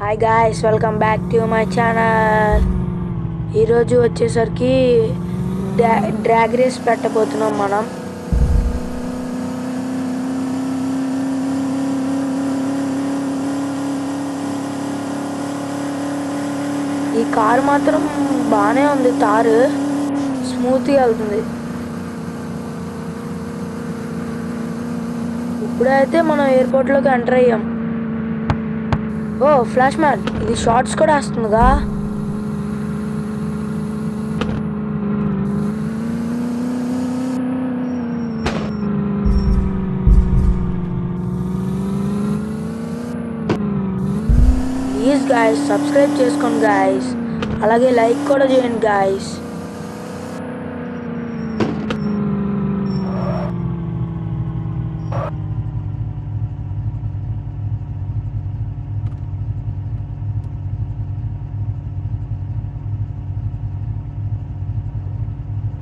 Hi guys, welcome back to my channel. ఈరోజు వచ్చేసరికి drag race పెట్టబోతున్నాం మనం. ఈ కారు మాత్రం బాగానే ఉంది, తారు స్మూత్గా వెళ్తుంది. ఇప్పుడైతే మనం ఎయిర్పోర్ట్లోకి ఎంటర్ అయ్యాం. ఓ ఫ్లాష్ మ్యాన్, ఇది షార్ట్స్ కూడా వస్తుందిగా. ప్లీజ్ గాయస్ సబ్స్క్రైబ్ చేసుకోండి గాయస్, అలాగే లైక్ కూడా చేయండి గాయస్.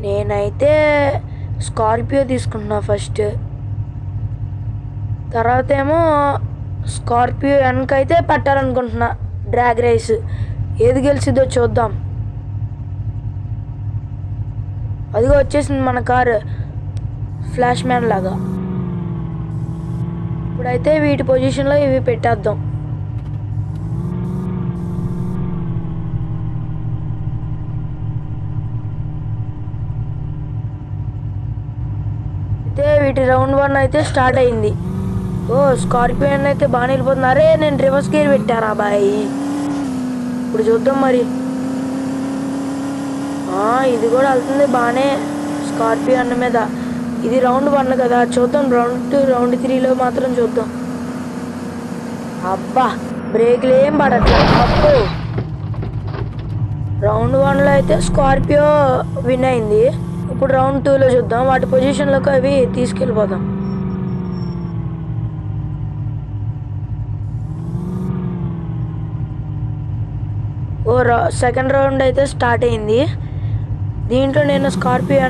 నేనైతే స్కార్పియో తీసుకుంటున్నా ఫస్ట్, తర్వాత ఏమో స్కార్పియో వెనకైతే పెట్టాలనుకుంటున్నా డ్రాగ్ రేస్. ఏది గెలిచిద్దో చూద్దాం. అదిగో వచ్చేసింది మన కారు ఫ్లాష్ మ్యాన్ లాగా. ఇప్పుడైతే వీటి పొజిషన్లో ఇవి పెట్టేద్దాం. అయితే వీటి రౌండ్ 1 అయితే స్టార్ట్ అయింది. ఓ స్కార్పియో అయితే బాగానే వెళ్ళిపోతున్నారే. నేను రివర్స్ గేర్ పెట్టారా బాయ్. ఇప్పుడు చూద్దాం మరి. ఇది కూడా వెళ్తుంది బాగానే స్కార్పియో అన్న మీద. ఇది రౌండ్ 1 కదా, చూద్దాం రౌండ్ 2 రౌండ్ 3లో మాత్రం చూద్దాం. అబ్బా బ్రేక్లు ఏం పడట్లేదు. అప్పు రౌండ్ 1లో అయితే స్కార్పియో విన్ అయింది. ఇప్పుడు రౌండ్ 2లో చూద్దాం. వాటి పొజిషన్లోకి అవి తీసుకెళ్ళిపోదాం. సెకండ్ రౌండ్ అయితే స్టార్ట్ అయింది. దీంట్లో నేను స్కార్పియో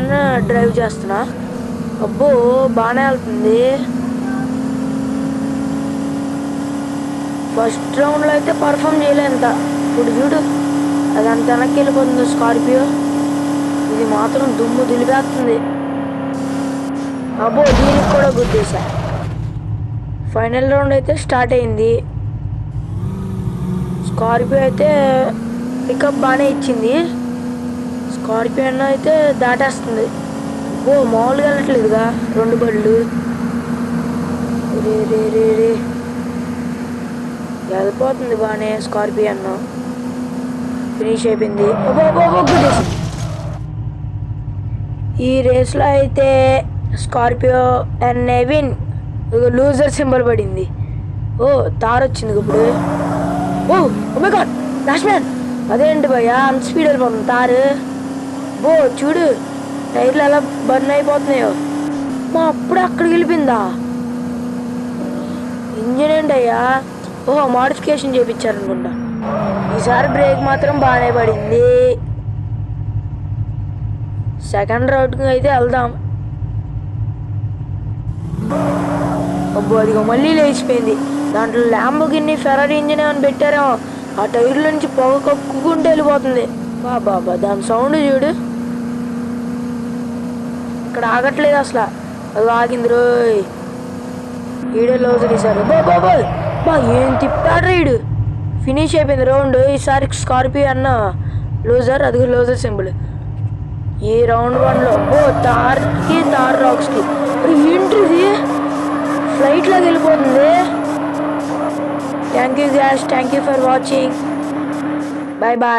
డ్రైవ్ చేస్తున్నా. అబ్బో బాగానే వెళ్తుంది. ఫస్ట్ రౌండ్లో అయితే పర్ఫామ్ చేయలేంత. ఇప్పుడు చూడు అదంత వెనక్కి వెళ్ళిపోతుంది స్కార్పియో. ఇది మాత్రం దుమ్ము దులిపేస్తుంది. అబ్బో దీనికి కూడా గుద్దేశా. ఫైనల్ రౌండ్ అయితే స్టార్ట్ అయింది. స్కార్పియో అయితే పికప్ బాగానే ఇచ్చింది. స్కార్పియో అయితే దాటేస్తుంది. ఓ మామూలుగా వెళ్ళట్లేదుగా 2 బళ్ళు. రే రే రే రే వెళ్ళిపోతుంది బాగానే స్కార్పియో. ఫినిష్ అయిపోయింది. గుద్దేసింది. ఈ రేస్లో అయితే స్కార్పియో విన్. లూజర్ సింబల్ పడింది. ఓ తారు వచ్చింది ఇప్పుడు. Oh my god flash man, అదేంటి భయ్యా అంత స్పీడ్ వెళ్ళిపోతుంది తారు. ఓ చూడు టైర్లు ఎలా బర్న్ అయిపోతున్నాయో. మా అప్పుడు అక్కడికి వెళ్ళిపోయిందా ఇంజిన్ ఏంటి అయ్యా. ఓహో మోడిఫికేషన్ చేయించారనుకుంటా. ఈసారి బ్రేక్ మాత్రం బాగానే పడింది. సెకండ్ రౌండ్కి అయితే వెళ్దాం. అబ్బో అదిగో మళ్ళీ లేచిపోయింది. దాంట్లో ల్యాంబోర్గిని ఫెరారీ ఇంజిన్ ఏమైనా పెట్టారేమో. ఆ టైర్ల నుంచి పొగ కక్కుకుంటూ వెళ్ళిపోతుంది. బాబా దాని సౌండ్ చూడు. ఇక్కడ ఆగట్లేదు అసలు. అది ఆగింది రోయ్. ఈడే లోజర్ ఈసారి. బా ఏం తిప్పాడు రీడు. ఫినిష్ అయిపోయింది రౌండ్. ఈసారి స్కార్పియో లూజర్. అదిగో లూజర్ సింబల్. ఈ రౌండ్ 1లో తార్కి తార్ రాక్స్కి ఏంటిది ఫ్లైట్ లాగా వెళ్ళిపోతుంది. Thank you guys, thank you for watching. Bye bye.